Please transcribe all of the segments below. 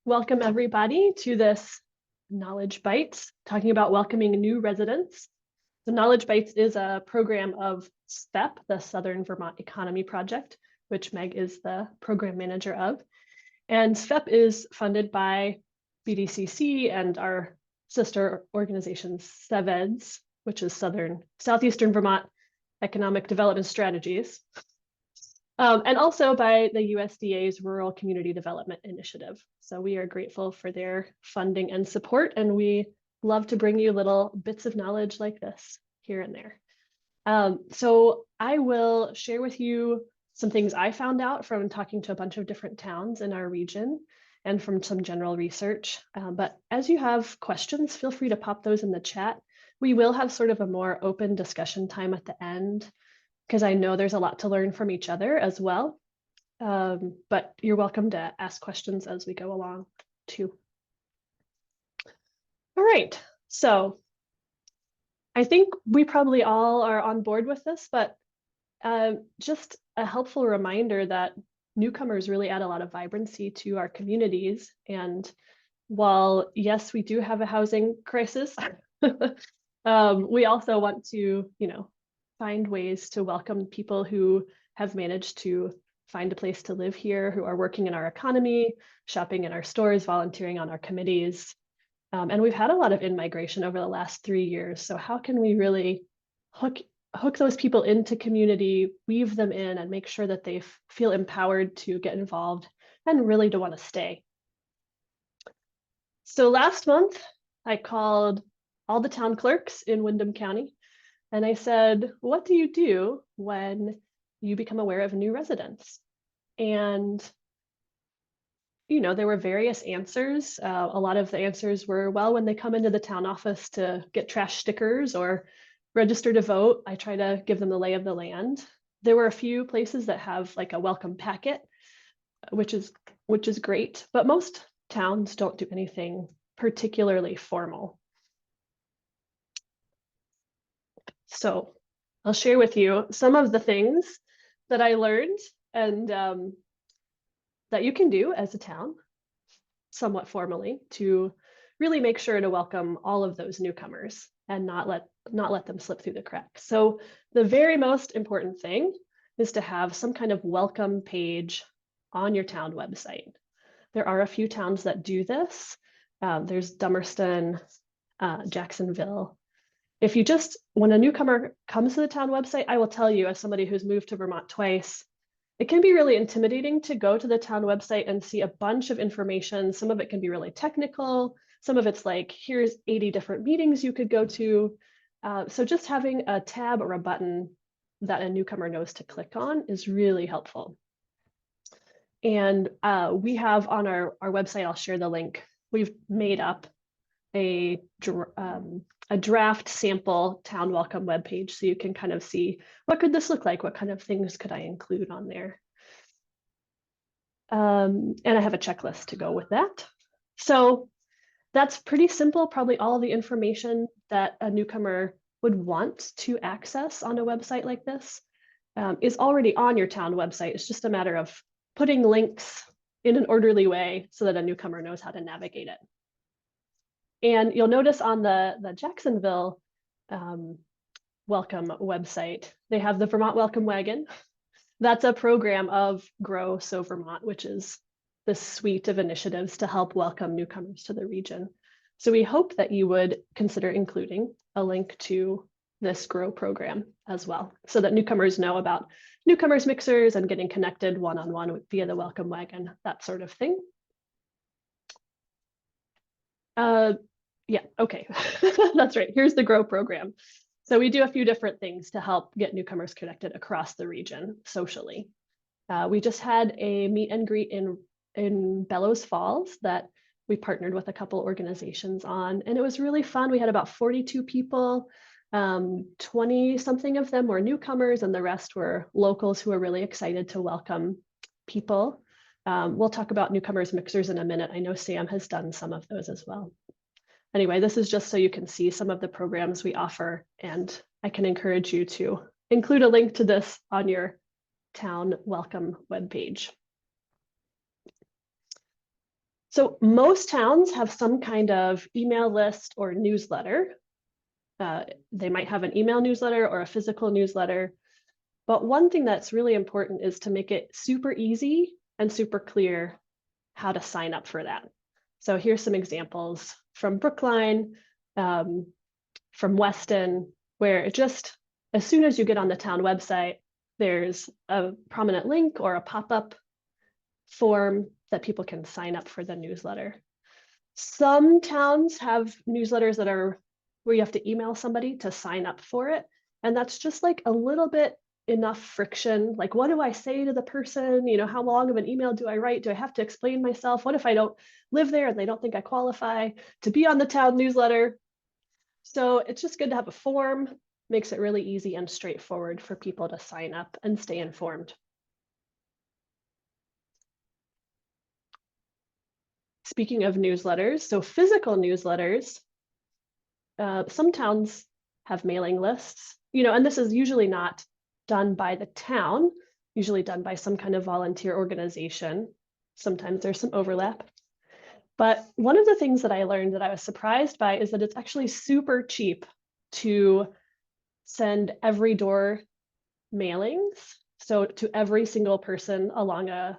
Welcome everybody to this Knowledge Bites, talking about welcoming new residents. So Knowledge Bites is a program of SVEP, the Southern Vermont Economy Project, which Meg is the program manager of. And SVEP is funded by BDCC and our sister organization, SEVEDS, which is Southeastern Vermont Economic Development Strategies. And also by the USDA's Rural Community Development Initiative. So we are grateful for their funding and support, and we love to bring you little bits of knowledge like this here and there. So I will share with you some things I found out from talking to a bunch of different towns in our region and from some general research. But as you have questions, feel free to pop those in the chat. We will have sort of a more open discussion time at the end, because I know there's a lot to learn from each other as well. But you're welcome to ask questions as we go along too. All right, so I think we probably all are on board with this, but just a helpful reminder that newcomers really add a lot of vibrancy to our communities. And while, yes, we do have a housing crisis, we also want to, find ways to welcome people who have managed to find a place to live here, who are working in our economy, shopping in our stores, volunteering on our committees. And we've had a lot of in-migration over the last 3 years. So how can we really hook those people into community, weave them in, and make sure that they feel empowered to get involved and really to want to stay? So last month, I called all the town clerks in Windham County. And I said, what do you do when you become aware of new residents? And, there were various answers. A lot of the answers were, well, when they come into the town office to get trash stickers or register to vote, I try to give them the lay of the land. There were a few places that have like a welcome packet, which is great, but most towns don't do anything particularly formal. So I'll share with you some of the things that I learned and that you can do as a town, somewhat formally, to really make sure to welcome all of those newcomers and not let them slip through the cracks. So the very most important thing is to have some kind of welcome page on your town website. There are a few towns that do this. There's Dummerston, Jacksonville. If you when a newcomer comes to the town website, I will tell you, as somebody who's moved to Vermont twice, it can be really intimidating to go to the town website and see a bunch of information. Some of it can be really technical. Some of it's like, here's 80 different meetings you could go to. So just having a tab or a button that a newcomer knows to click on is really helpful. And we have on our website, I'll share the link, we've made up a draft sample town welcome webpage, so you can kind of see what could this look like, what kind of things could I include on there. And I have a checklist to go with that. So that's pretty simple. Probably all the information that a newcomer would want to access on a website like this is already on your town website. It's just a matter of putting links in an orderly way so that a newcomer knows how to navigate it. And you'll notice on the Jacksonville welcome website, they have the Vermont Welcome Wagon. That's a program of Grow So Vermont, which is the suite of initiatives to help welcome newcomers to the region. So we hope that you would consider including a link to this Grow program as well, so that newcomers know about newcomers mixers and getting connected one-on-one via the Welcome Wagon, that sort of thing. Yeah, okay, that's right. Here's the Grow program. So we do a few different things to help get newcomers connected across the region socially. We just had a meet and greet in Bellows Falls that we partnered with a couple organizations on, and it was really fun. We had about 42 people, 20 something of them were newcomers, and the rest were locals who were really excited to welcome people. We'll talk about newcomers mixers in a minute. I know Sam has done some of those as well. Anyway, this is just so you can see some of the programs we offer, and I can encourage you to include a link to this on your town welcome webpage. So most towns have some kind of email list or newsletter. They might have an email newsletter or a physical newsletter. But one thing that's really important is to make it super easy and super clear how to sign up for that. So here's some examples from Brookline, from Weston, where it just, as soon as you get on the town website, there's a prominent link or a pop-up form that people can sign up for the newsletter. Some towns have newsletters that are where you have to email somebody to sign up for it. And that's just like a little bit enough friction. Like, what do I say to the person? You know, how long of an email do I write? Do I have to explain myself? What if I don't live there and they don't think I qualify to be on the town newsletter? So it's just good to have a form, makes it really easy and straightforward for people to sign up and stay informed. Speaking of newsletters, so physical newsletters, some towns have mailing lists, you know, and this is usually not done by the town, usually done by some kind of volunteer organization. Sometimes there's some overlap. But one of the things that I learned that I was surprised by is that it's actually super cheap to send every door mailings. So to every single person along a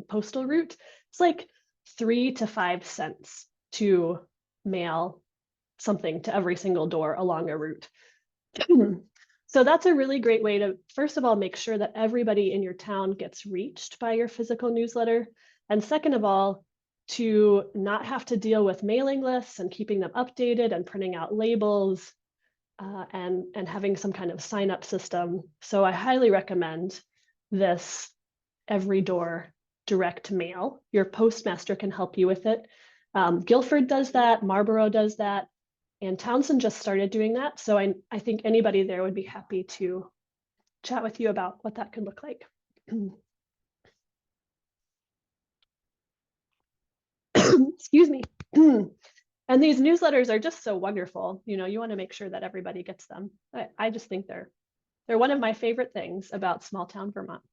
postal route, it's like 3 to 5 cents to mail something to every single door along a route. So that's a really great way to, first of all, make sure that everybody in your town gets reached by your physical newsletter. And second of all, to not have to deal with mailing lists and keeping them updated and printing out labels and having some kind of sign up system. So I highly recommend this every door direct mail. Your postmaster can help you with it. Guilford does that, Marlborough does that, and Townsend just started doing that. So I think anybody there would be happy to chat with you about what that could look like. Excuse me. And these newsletters are just so wonderful. You know, you want to make sure that everybody gets them. I just think they're one of my favorite things about small town Vermont.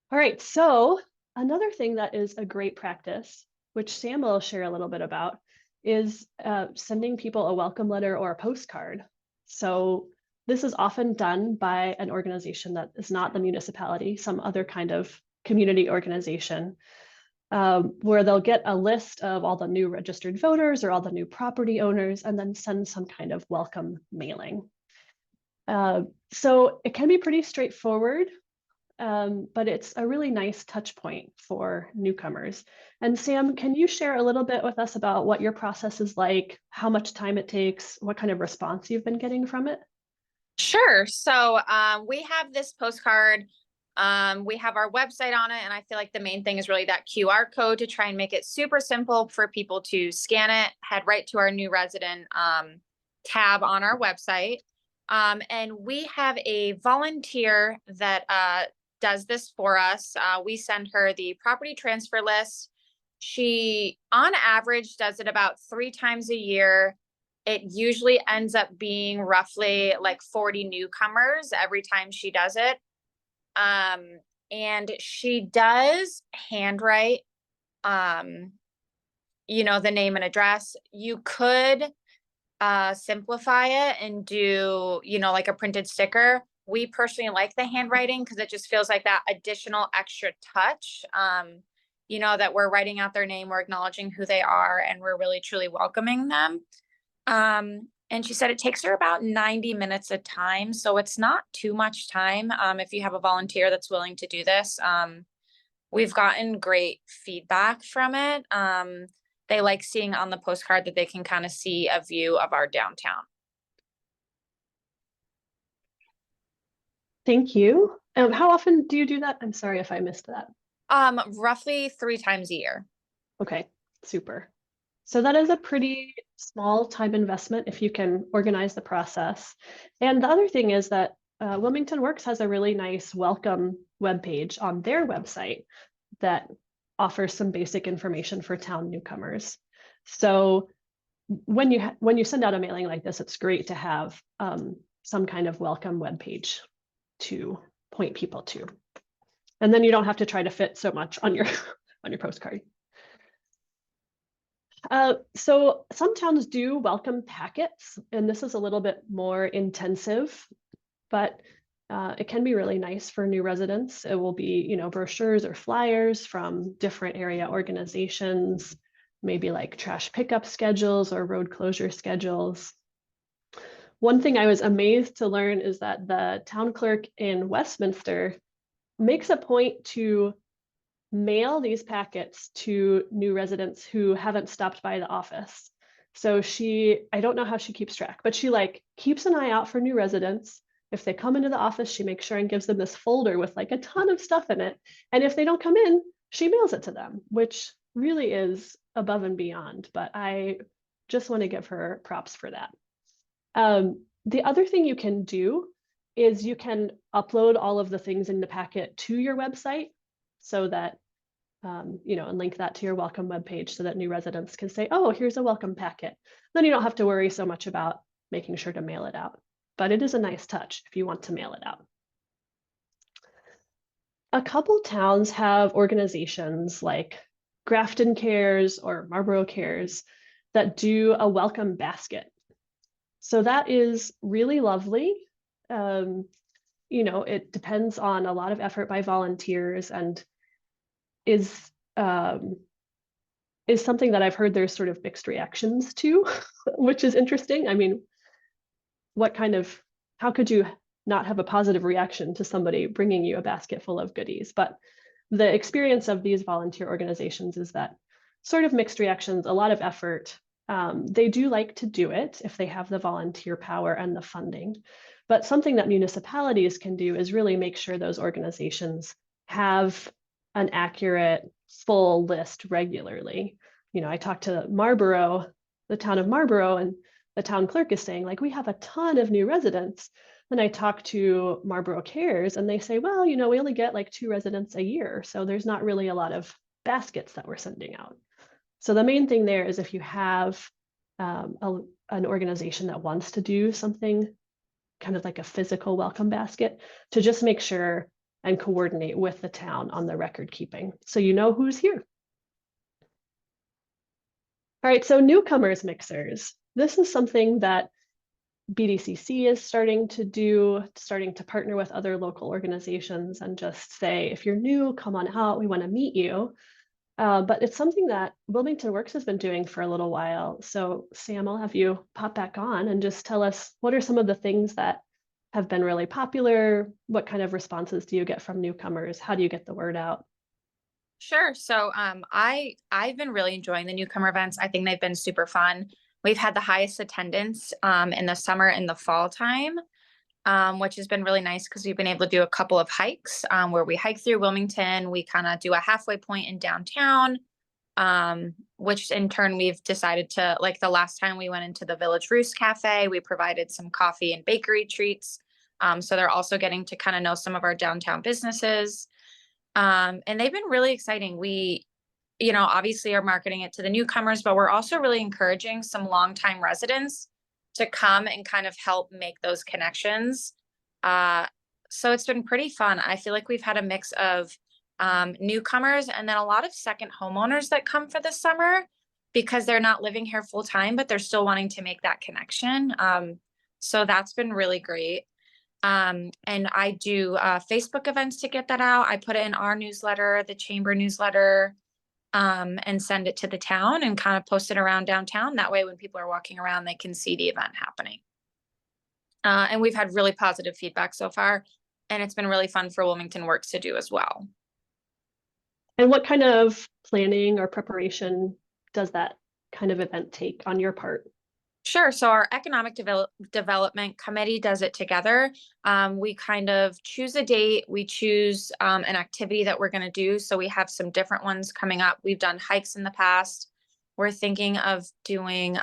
All right, so another thing that is a great practice, which Sam will share a little bit about, is sending people a welcome letter or a postcard. So this is often done by an organization that is not the municipality, some other kind of community organization, where they'll get a list of all the new registered voters or all the new property owners and then send some kind of welcome mailing. So it can be pretty straightforward, but it's a really nice touch point for newcomers. And Sam, can you share a little bit with us about what your process is like, how much time it takes, what kind of response you've been getting from it? Sure. So we have this postcard. We have our website on it, and I feel like the main thing is really that QR code to try and make it super simple for people to scan it, head right to our new resident tab on our website. And we have a volunteer that does this for us. We send her the property transfer list. She, on average, does it about 3 times a year. It usually ends up being roughly like 40 newcomers every time she does it. And she does handwrite, you know, the name and address. You could simplify it and do, you know, like a printed sticker. We personally like the handwriting because it just feels like that additional extra touch. You know, that we're writing out their name, we're acknowledging who they are, and we're really truly welcoming them. And she said it takes her about 90 minutes of time. So it's not too much time. If you have a volunteer that's willing to do this, we've gotten great feedback from it. They like seeing on the postcard that they can kind of see a view of our downtown. Thank you. How often do you do that? I'm sorry if I missed that. Roughly 3 times a year. Okay, super. So that is a pretty small time investment if you can organize the process. And the other thing is that Wilmington Works has a really nice welcome webpage on their website that offers some basic information for town newcomers. So when you send out a mailing like this, it's great to have some kind of welcome webpage to point people to. And then you don't have to try to fit so much on your on your postcard. So some towns do welcome packets, and this is a little bit more intensive, but it can be really nice for new residents. It will be, brochures or flyers from different area organizations, maybe like trash pickup schedules or road closure schedules. One thing I was amazed to learn is that the town clerk in Westminster makes a point to mail these packets to new residents who haven't stopped by the office. So I don't know how she keeps track, but she like keeps an eye out for new residents. If they come into the office, she makes sure and gives them this folder with like a ton of stuff in it. And if they don't come in, she mails it to them, which really is above and beyond. But I just want to give her props for that. The other thing you can do is you can upload all of the things in the packet to your website so that, and link that to your welcome webpage so that new residents can say, oh, here's a welcome packet. Then you don't have to worry so much about making sure to mail it out. But it is a nice touch if you want to mail it out. A couple towns have organizations like Grafton Cares or Marlborough Cares that do a welcome basket. So that is really lovely. It depends on a lot of effort by volunteers and is something that I've heard there's sort of mixed reactions to, which is interesting. I mean, how could you not have a positive reaction to somebody bringing you a basket full of goodies? But the experience of these volunteer organizations is that sort of mixed reactions, a lot of effort. They do like to do it if they have the volunteer power and the funding. But something that municipalities can do is really make sure those organizations have an accurate, full list regularly. I talked to the town of Marlborough, and the town clerk is saying, like, we have a ton of new residents. Then I talk to Marlborough Cares, and they say, well, we only get like 2 residents a year, so there's not really a lot of baskets that we're sending out. So the main thing there is if you have an organization that wants to do something kind of like a physical welcome basket, to just make sure and coordinate with the town on the record keeping so you know who's here. All right, so newcomers mixers. This is something that BDCC is starting to partner with other local organizations and just say, if you're new, come on out, we want to meet you. But it's something that Wilmington Works has been doing for a little while. So Sam, I'll have you pop back on and just tell us, what are some of the things that have been really popular? What kind of responses do you get from newcomers? How do you get the word out? Sure. So I've been really enjoying the newcomer events. I think they've been super fun. We've had the highest attendance in the summer and the fall time, which has been really nice because we've been able to do a couple of hikes where we hike through Wilmington. We kind of do a halfway point in downtown, which in turn we've decided to, like the last time we went into the Village Roost Cafe, we provided some coffee and bakery treats. So they're also getting to kind of know some of our downtown businesses. And they've been really exciting. We, obviously are marketing it to the newcomers, but we're also really encouraging some longtime residents to come and kind of help make those connections. So it's been pretty fun. I feel like we've had a mix of newcomers and then a lot of second homeowners that come for the summer because they're not living here full time, but they're still wanting to make that connection. So that's been really great. And I do Facebook events to get that out. I put it in our newsletter, the chamber newsletter, and send it to the town and kind of post it around downtown. That way, when people are walking around, they can see the event happening. And we've had really positive feedback so far, and it's been really fun for Wilmington Works to do as well. And what kind of planning or preparation does that kind of event take on your part? Sure. So our economic development committee does it together. We kind of choose a date. We choose an activity that we're going to do. So we have some different ones coming up. We've done hikes in the past. We're thinking of doing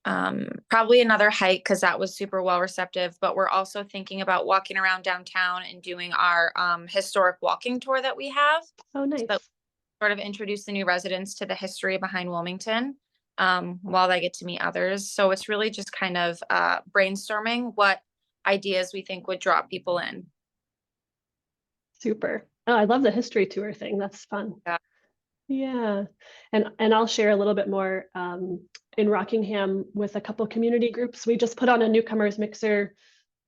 probably another hike because that was super well receptive. But we're also thinking about walking around downtown and doing our historic walking tour that we have. Oh, nice. So sort of introduce the new residents to the history behind Wilmington. While they get to meet others. So it's really just kind of brainstorming what ideas we think would draw people in. Super. Oh, I love the history tour thing. That's fun. Yeah. Yeah. And I'll share a little bit more in Rockingham with a couple community groups. We just put on a newcomers mixer,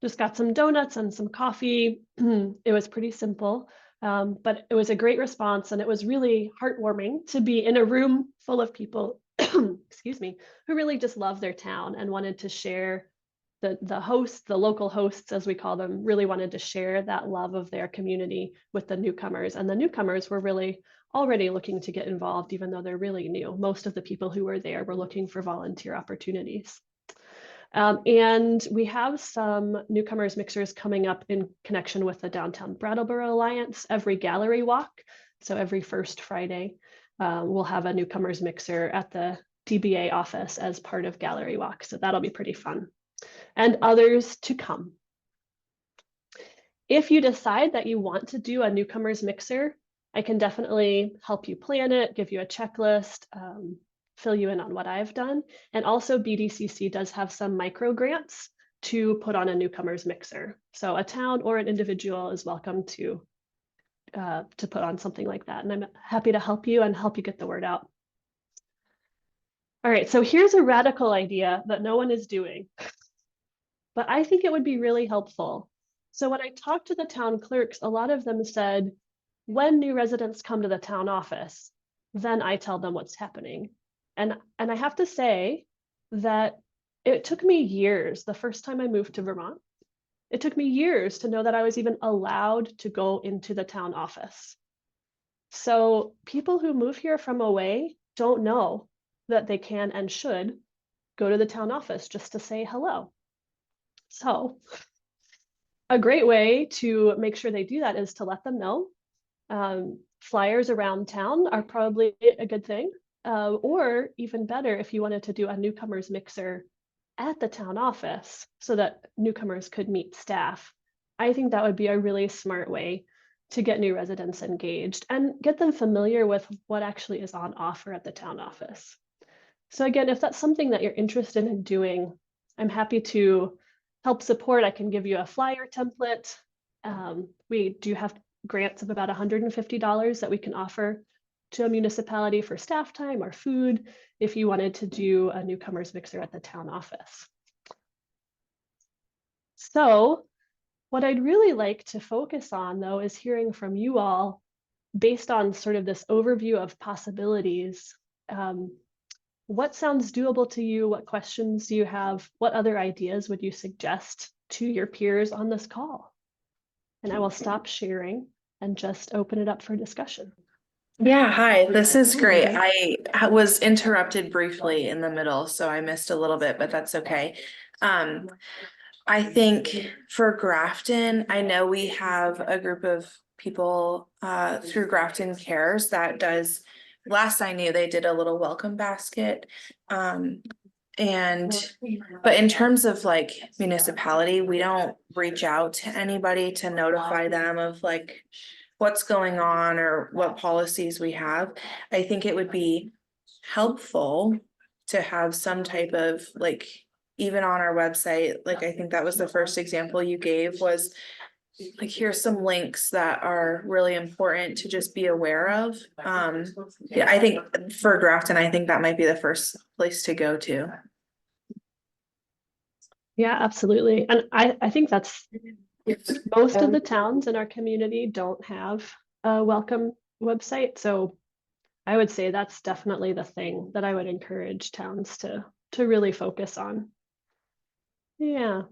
just got some donuts and some coffee. It was pretty simple, but it was a great response, and it was really heartwarming to be in a room full of people, excuse me, who really just love their town and wanted to share. The hosts, the local hosts, as we call them, really wanted to share that love of their community with the newcomers. And the newcomers were really already looking to get involved, even though they're really new. Most of the people who were there were looking for volunteer opportunities. And we have some newcomers mixers coming up in connection with the Downtown Brattleboro Alliance every gallery walk. So every first Friday, we'll have a newcomers mixer at the DBA office as part of gallery walk. So that'll be pretty fun. And others to come. If you decide that you want to do a newcomers mixer, I can definitely help you plan it, give you a checklist, fill you in on what I've done. And also BDCC does have some micro grants to put on a newcomers mixer. So a town or an individual is welcome to put on something like that. And I'm happy to help you and help you get the word out. All right, so here's a radical idea that no one is doing, but I think it would be really helpful. So when I talked to the town clerks, a lot of them said, when new residents come to the town office, then I tell them what's happening. And I have to say that it took me years, the first time I moved to Vermont, it took me years to know that I was even allowed to go into the town office. So people who move here from away don't know that they can and should go to the town office just to say hello. So a great way to make sure they do that is to let them know. Flyers around town are probably a good thing. Or even better, if you wanted to do a newcomers mixer at the town office so that newcomers could meet staff. I think that would be a really smart way to get new residents engaged and get them familiar with what actually is on offer at the town office. So again, if that's something that you're interested in doing, I'm happy to help support. I can give you a flyer template. We do have grants of about $150 that we can offer to a municipality for staff time or food if you wanted to do a newcomers mixer at the town office. So what I'd really like to focus on, though, is hearing from you all based on sort of this overview of possibilities. What sounds doable to you? What questions do you have? What other ideas would you suggest to your peers on this call? And I will stop sharing and just open it up for discussion. Yeah, hi, this is great. Megan. I was interrupted briefly in the middle, so I missed a little bit, but that's okay. I think for Grafton, I know we have a group of people through Grafton Cares that does, last I knew, they did a little welcome basket. But in terms of like municipality, we don't reach out to anybody to notify them of like what's going on or what policies we have. I think it would be helpful to have some type of like, even on our website, like I think that was the first example you gave was like, here's some links that are really important to just be aware of. Yeah, I think for Grafton, I think that might be the first place to go to. Yeah, absolutely. And I think that's most of the towns in our community don't have a welcome website. So I would say that's definitely the thing that I would encourage towns to really focus on. Yeah.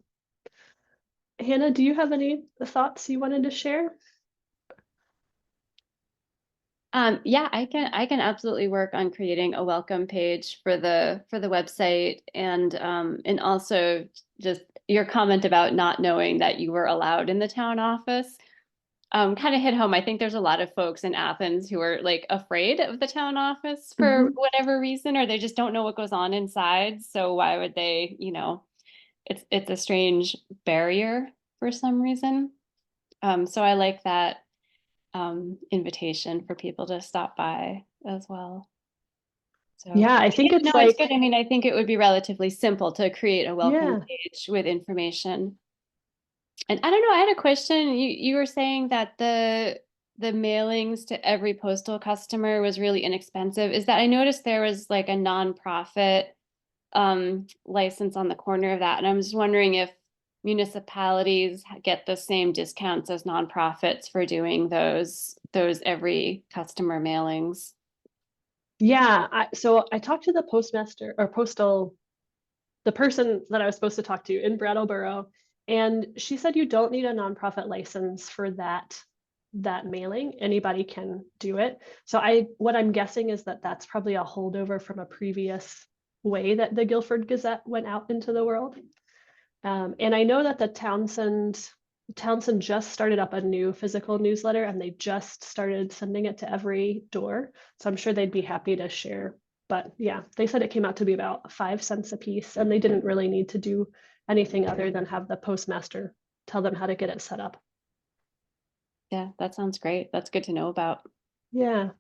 Hannah, do you have any thoughts you wanted to share? Yeah, I can absolutely work on creating a welcome page for the website, and also just your comment about not knowing that you were allowed in the town office kind of hit home. I think there's a lot of folks in Athens who are like afraid of the town office for whatever reason, or they just don't know what goes on inside. So why would they, it's a strange barrier for some reason. So I like that invitation for people to stop by as well. So Yeah, I think it's like, it's good. I mean, I think it would be relatively simple to create a welcome yeah. page with information. And I don't know, I had a question. You were saying that the mailings to every postal customer was really inexpensive is that I noticed there was like a nonprofit license on the corner of that. And I'm just wondering if municipalities get the same discounts as nonprofits for doing those every customer mailings. Yeah, so I talked to the postmaster or the person that I was supposed to talk to in Brattleboro, and she said you don't need a nonprofit license for that mailing. Anybody can do it. So what I'm guessing is that that's probably a holdover from a previous way that the Guilford Gazette went out into the world. And I know that the Townsend just started up a new physical newsletter, and they just started sending it to every door. So I'm sure they'd be happy to share. But yeah, they said it came out to be about 5 cents a piece, and they didn't really need to do anything other than have the postmaster tell them how to get it set up. Yeah, that sounds great. That's good to know about. Yeah.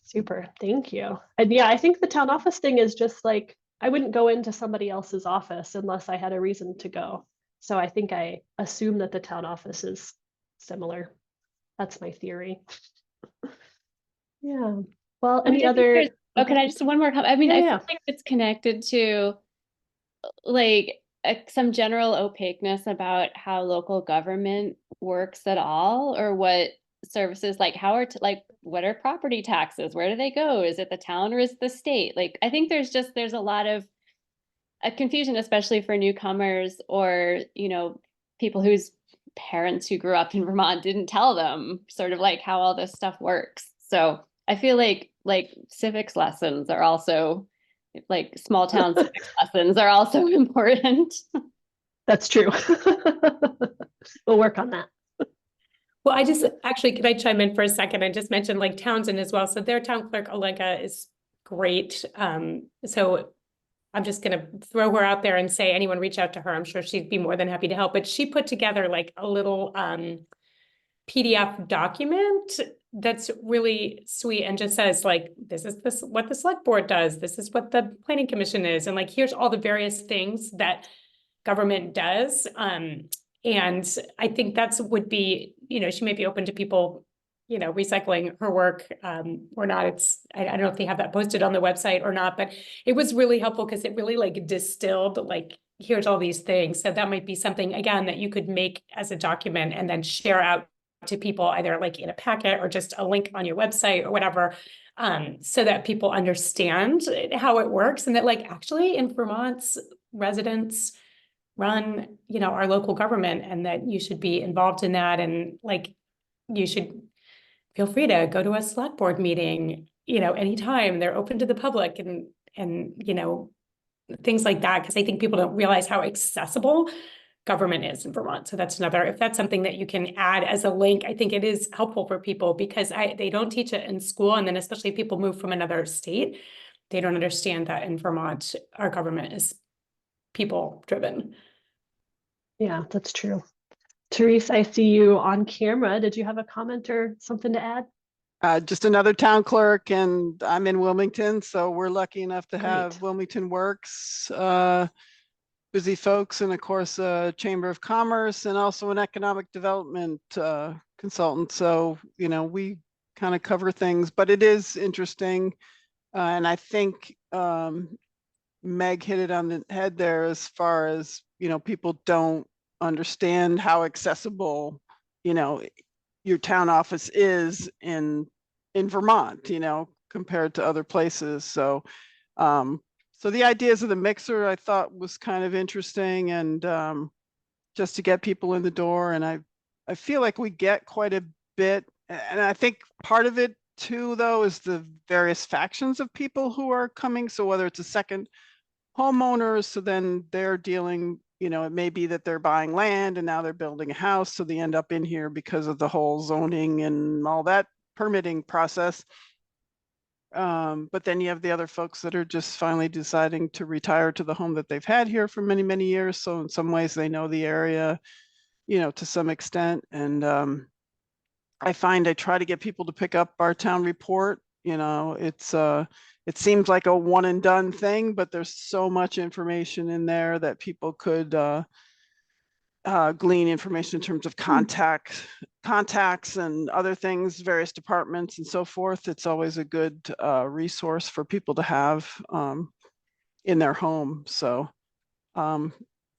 Super, thank you. And yeah, I think the town office thing is just like, I wouldn't go into somebody else's office unless I had a reason to go. So I think I assume that the town office is similar. That's my theory. Yeah. Well, I mean, any I think other? oh, can I just one more comment? I mean, Yeah, I yeah. feel like it's connected to like some general opaqueness about how local government works at all, or what services, like how are like what are property taxes? Where do they go? Is it the town or is it the state? Like I think there's a lot of a confusion, especially for newcomers or people whose parents who grew up in Vermont didn't tell them sort of like how all this stuff works. So I feel like civics lessons are also like small town civics lessons are also important. That's true. We'll work on that. Well, I just actually, could I chime in for a second? I just mentioned like Townsend as well. So their town clerk, Olenka, is great. So I'm just going to throw her out there and say, anyone reach out to her. I'm sure she'd be more than happy to help. But she put together like a little PDF document that's really sweet and just says like, this is what the select board does. This is what the planning commission is. And like, here's all the various things that government does. And I think that's would be, she may be open to people, recycling her work or not. I don't know if they have that posted on the website or not, but it was really helpful because it really like distilled, like, here's all these things. So that might be something, again, that you could make as a document and then share out to people either like in a packet or just a link on your website or whatever, so that people understand how it works and that like actually in Vermont's residents run, our local government and that you should be involved in that. And like, you should feel free to go to a select board meeting, anytime. They're open to the public and things like that. Cause I think people don't realize how accessible government is in Vermont. So that's another, if that's something that you can add as a link, I think it is helpful for people because they don't teach it in school. And then especially if people move from another state, they don't understand that in Vermont, our government is people driven. Yeah, that's true. Therese, I see you on camera. Did you have a comment or something to add? Just another town clerk, and I'm in Wilmington, so we're lucky enough to have Great. Wilmington Works, busy folks, and of course, Chamber of Commerce, and also an economic development consultant. So, we kind of cover things, but it is interesting. And I think Meg hit it on the head there as far as, people don't understand how accessible, your town office is in Vermont, compared to other places. So, so the ideas of the mixer I thought was kind of interesting, and just to get people in the door. And I feel like we get quite a bit, and I think part of it too, though, is the various factions of people who are coming. So whether it's a second homeowners, so then they're dealing, it may be that they're buying land and now they're building a house, so they end up in here because of the whole zoning and all that permitting process. But then you have the other folks that are just finally deciding to retire to the home that they've had here for many, many years. So in some ways they know the area, to some extent. And I find I try to get people to pick up our town report. It seems like a one and done thing, but there's so much information in there that people could glean information in terms of contacts and other things, various departments and so forth. It's always a good resource for people to have in their home. So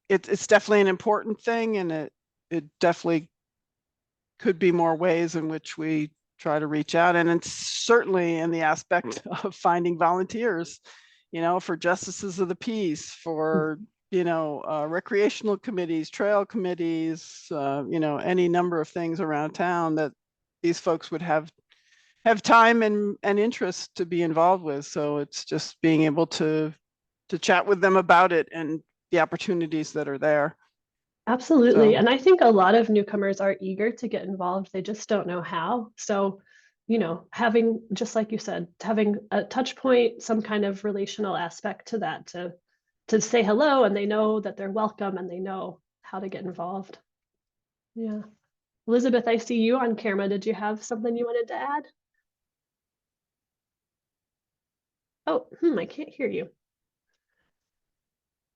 it's definitely an important thing, and it definitely could be more ways in which we try to reach out. And it's certainly in the aspect of finding volunteers, for justices of the peace, for, recreational committees, trail committees, any number of things around town that these folks would have time and interest to be involved with. So it's just being able to chat with them about it and the opportunities that are there. Absolutely. So- And I think a lot of newcomers are eager to get involved. They just don't know how. So, having, just like you said, having a touch point, some kind of relational aspect to that, to say hello, and they know that they're welcome and they know how to get involved. Yeah. Elizabeth, I see you on camera. Did you have something you wanted to add? Oh, I can't hear you.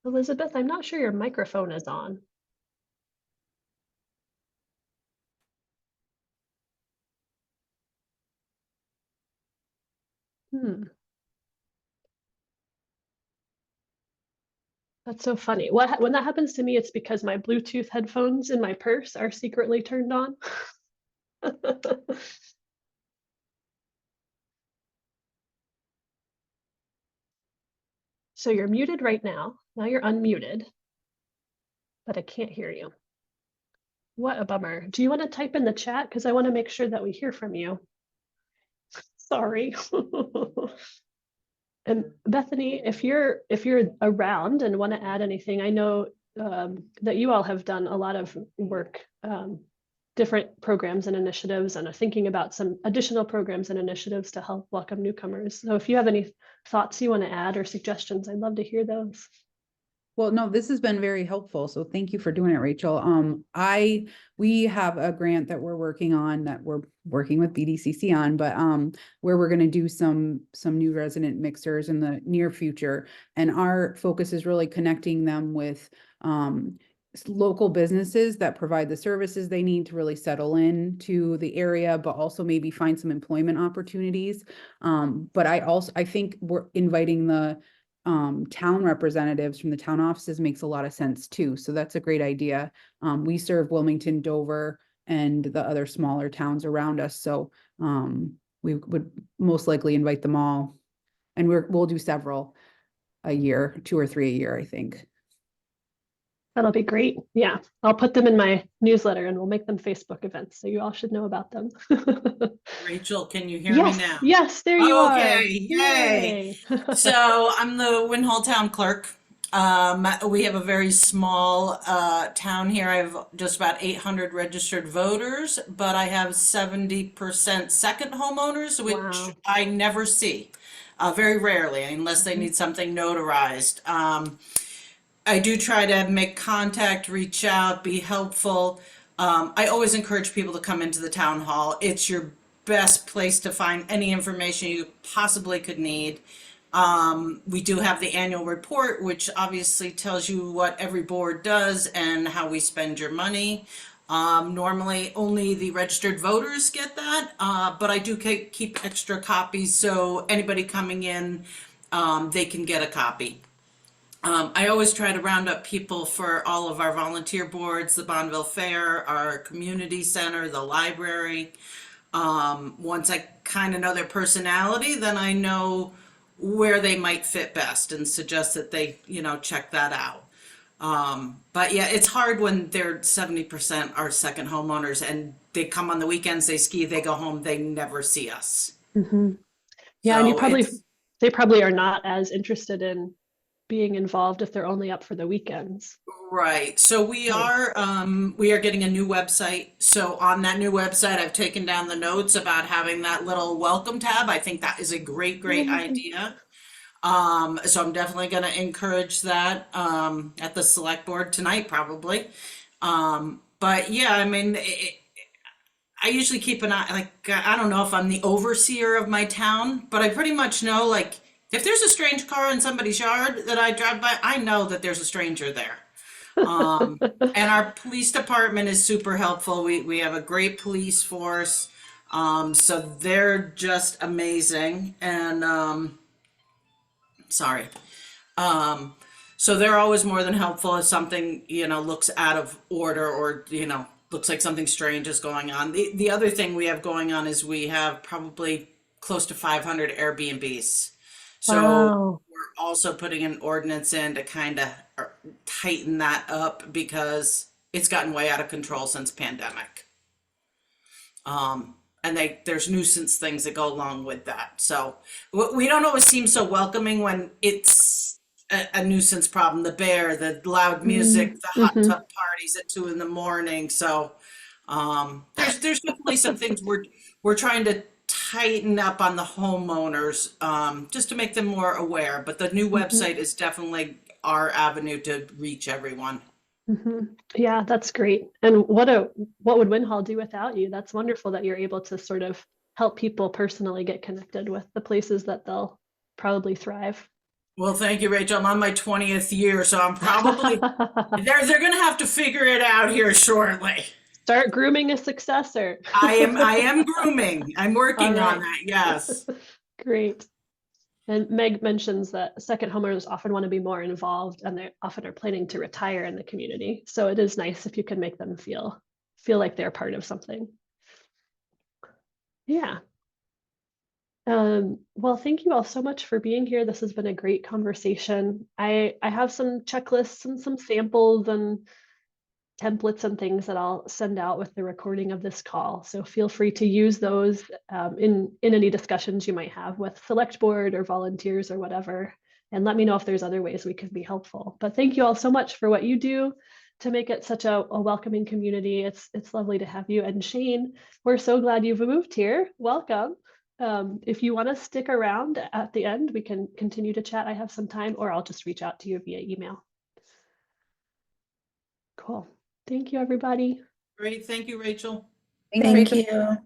Elizabeth, I'm not sure your microphone is on. That's so funny. When that happens to me, it's because my Bluetooth headphones in my purse are secretly turned on. So you're muted right now. Now you're unmuted, but I can't hear you. What a bummer. Do you want to type in the chat? Because I want to make sure that we hear from you. Sorry. And Bethany, if you're around and want to add anything, I know that you all have done a lot of work, different programs and initiatives, and are thinking about some additional programs and initiatives to help welcome newcomers. So if you have any thoughts you want to add or suggestions, I'd love to hear those. Well, no, this has been very helpful. So thank you for doing it, Rachel. We have a grant that we're working on, that we're working with BDCC on, but where we're going to do some new resident mixers in the near future. And our focus is really connecting them with local businesses that provide the services they need to really settle in to the area, but also maybe find some employment opportunities. But I think we're inviting the town representatives from the town offices makes a lot of sense too. So that's a great idea. We serve Wilmington, Dover, and the other smaller towns around us. So we would most likely invite them all. And we'll do several a year, 2 or 3 a year, I think. That'll be great. Yeah, I'll put them in my newsletter and we'll make them Facebook events. So you all should know about them. Rachel, can you hear me now? Yes, there you are. Okay, yay. So I'm the Winhall Town Clerk. We have a very small town here. I have just about 800 registered voters, but I have 70% second homeowners, which Wow. I never see, very rarely, unless they need something notarized. I do try to make contact, reach out, be helpful. I always encourage people to come into the town hall. It's your best place to find any information you possibly could need. We do have the annual report, which obviously tells you what every board does and how we spend your money. Normally only the registered voters get that, but I do keep extra copies, so anybody coming in, they can get a copy. I always try to round up people for all of our volunteer boards, the Bonneville Fair, our community center, the library. Once I kind of know their personality, then I know where they might fit best and suggest that they, check that out. But yeah, it's hard when they're 70% are second homeowners and they come on the weekends, they ski, they go home, they never see us. Mm-hmm. Yeah, and So they probably are not as interested in being involved if they're only up for the weekends. Right. So we are getting a new website. So on that new website, I've taken down the notes about having that little welcome tab. I think that is a great idea. So I'm definitely going to encourage that at the select board tonight, probably. But yeah, I mean, I usually keep an eye, like, I don't know if I'm the overseer of my town, but I pretty much know, like, if there's a strange car in somebody's yard that I drive by, I know that there's a stranger there. And our police department is super helpful. We have a great police force. So they're just amazing. And sorry. So they're always more than helpful if something, looks out of order or, looks like something strange is going on. The other thing we have going on is we have probably close to 500 Airbnbs. So Wow. we're also putting an ordinance in to kind of tighten that up because it's gotten way out of control since pandemic. And there's nuisance things that go along with that. So we don't always seem so welcoming when it's a nuisance problem. The bear, the loud music, the hot tub parties at 2 a.m. So there's definitely some things we're trying to tighten up on the homeowners just to make them more aware. But the new website is definitely our avenue to reach everyone. Yeah, that's great. And what would Winhall do without you? That's wonderful that you're able to sort of help people personally get connected with the places that they'll probably thrive. Well, thank you, Rachel. I'm on my 20th year, so I'm probably they're going to have to figure it out here shortly. Start grooming a successor. I am grooming. I'm working All on right. that. Yes. Great. And Meg mentions that second homeowners often want to be more involved and they often are planning to retire in the community. So it is nice if you can make them feel like they're part of something. Yeah. Well, thank you all so much for being here. This has been a great conversation. I have some checklists and some samples and templates and things that I'll send out with the recording of this call. So feel free to use those in any discussions you might have with select board or volunteers or whatever. And let me know if there's other ways we can be helpful. But thank you all so much for what you do to make it such a welcoming community. It's lovely to have you. And Shane, we're so glad you've moved here. Welcome. If you want to stick around at the end, we can continue to chat. I have some time, or I'll just reach out to you via email. Cool. Thank you, everybody. Great. Thank you, Rachel. Thank you.